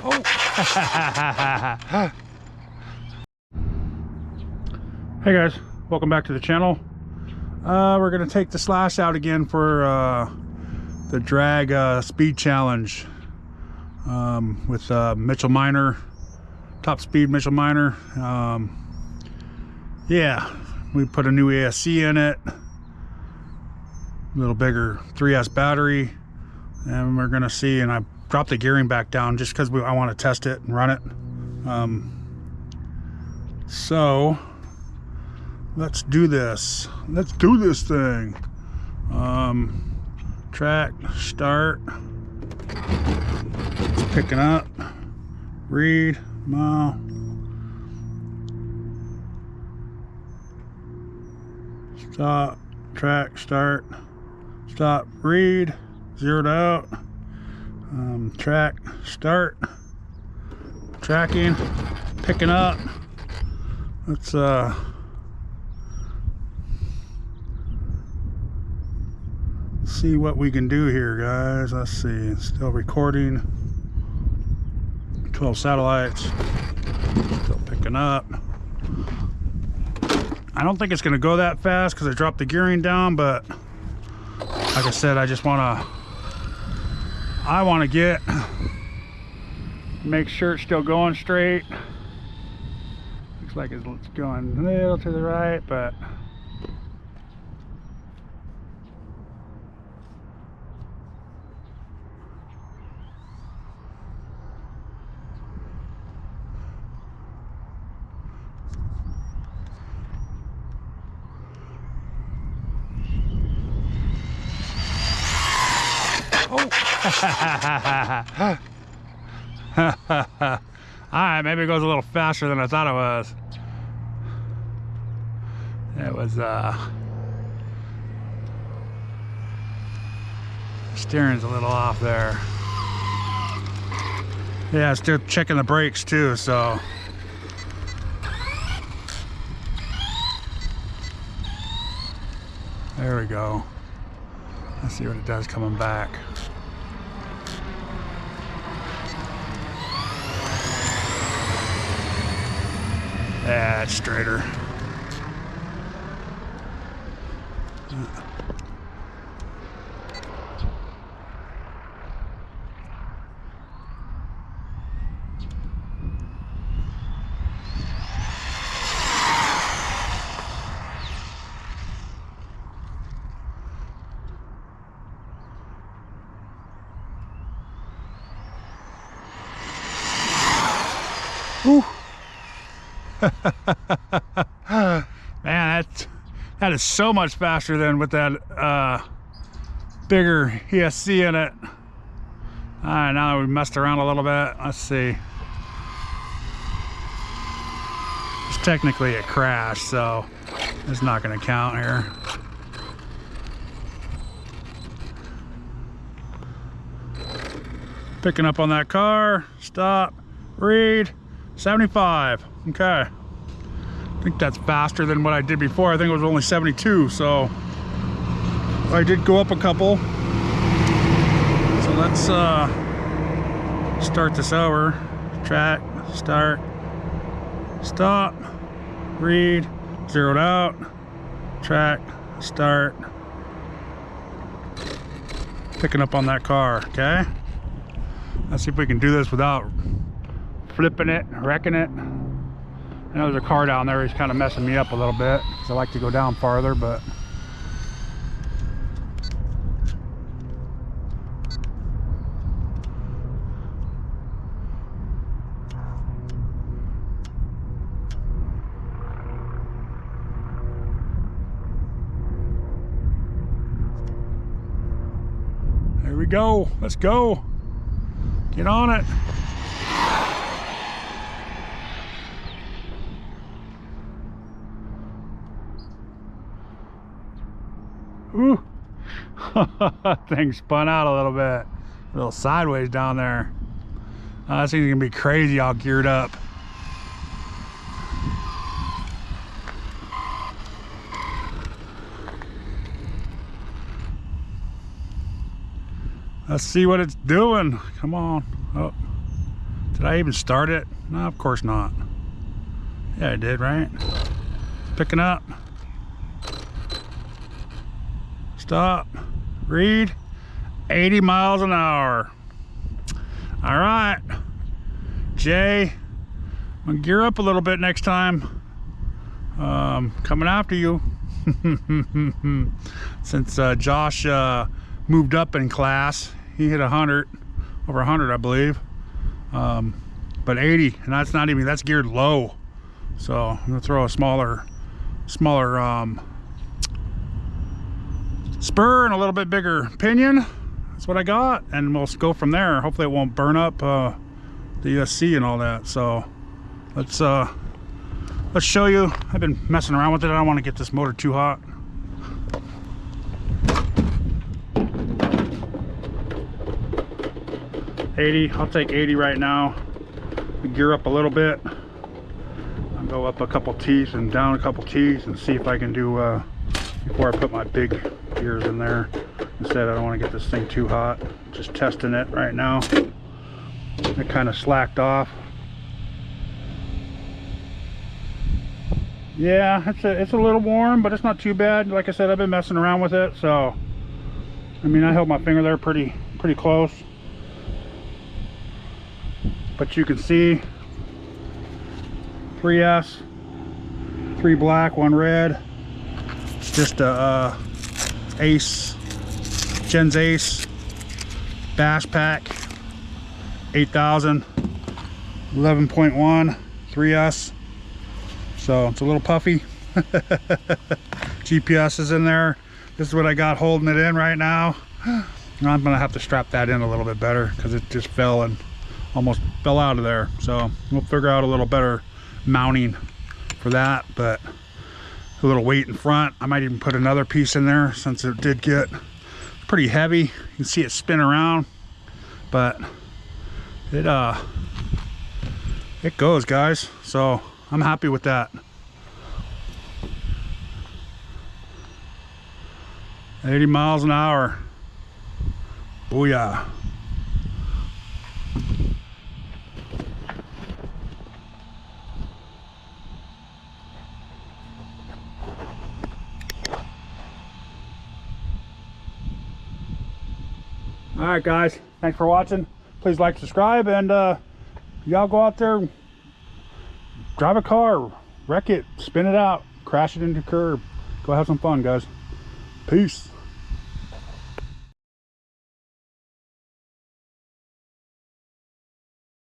Hey guys, welcome back to the channel. We're gonna take the Slash out again for the drag speed challenge with Mitchell Minor, top speed Mitchell Minor. Yeah, we put a new ASC in it, a little bigger 3S battery, and we're gonna see. And I dropped the gearing back down just because I want to test it and run it. So let's do this. Let's do this thing. Track, start. It's picking up. Read, mile. Stop, track, start. Stop, read, zeroed out. Track, start. Tracking, picking up. Let's see what we can do here, guys. Let's see. Still recording. 12 satellites. Still picking up. I don't think it's going to go that fast because I dropped the gearing down, but like I said, I want to make sure it's still going straight. Looks like it's going a little to the right, but alright, maybe it goes a little faster than I thought it was. It was steering's a little off there. Yeah, still checking the brakes too, so there we go. Let's see what it does coming back. Yeah, that's straighter. Whew. Man, that is so much faster than with that bigger ESC in it. All right, now that we've messed around a little bit, let's see. It's technically a crash, so it's not going to count here. Picking up on that car. Stop. Read. 75. Okay. I think that's faster than what I did before. I think it was only 72, so I did go up a couple. So let's start this over. Track, start, stop, read, zeroed out, track, start. Picking up on that car, okay? Let's see if we can do this without flipping it, wrecking it. I know there's a car down there. He's kind of messing me up a little bit because I like to go down farther, but there we go. Let's go. Get on it. Ooh. Thing spun out a little bit. A little sideways down there. This thing's gonna be crazy all geared up. Let's see what it's doing. Come on. Oh, Did I even start it? No, of course not. Yeah, I did, right? Picking up. Stop. Read. 80 miles an hour. All right. Jay, I'm gonna gear up a little bit next time. Coming after you. Since Josh moved up in class, he hit 100, over 100, I believe. But 80, and that's not even, that's geared low. So I'm gonna throw a smaller spur and a little bit bigger pinion. That's what I got, and we'll go from there. Hopefully it won't burn up the ESC and all that. So let's show you. I've been messing around with it. I don't want to get this motor too hot. I'll take 80 right now. Gear up a little bit. I'll go up a couple teeth and down a couple teeth and see if I can do before I put my big gears in there. Instead, I don't want to get this thing too hot. Just testing it right now. It kind of slacked off. Yeah, it's a little warm, but it's not too bad. Like I said, I've been messing around with it, so I mean, I held my finger there pretty close. But you can see 3S, 3 black, 1 red. It's just a Ace, Gens Ace Bash Pack 8000 11.1 3S. So it's a little puffy. GPS is in there. This is what I got holding it in right now. I'm gonna have to strap that in a little bit better because it just fell and almost fell out of there. So we'll figure out a little better mounting for that, but a little weight in front. I might even put another piece in there since it did get pretty heavy. You can see it spin around, but it goes, guys. So I'm happy with that. 80 miles an hour. Booyah. All right, guys, thanks for watching. Please like, subscribe, and y'all go out there, drive a car, wreck it, spin it out, crash it into a curb. Go have some fun, guys. Peace.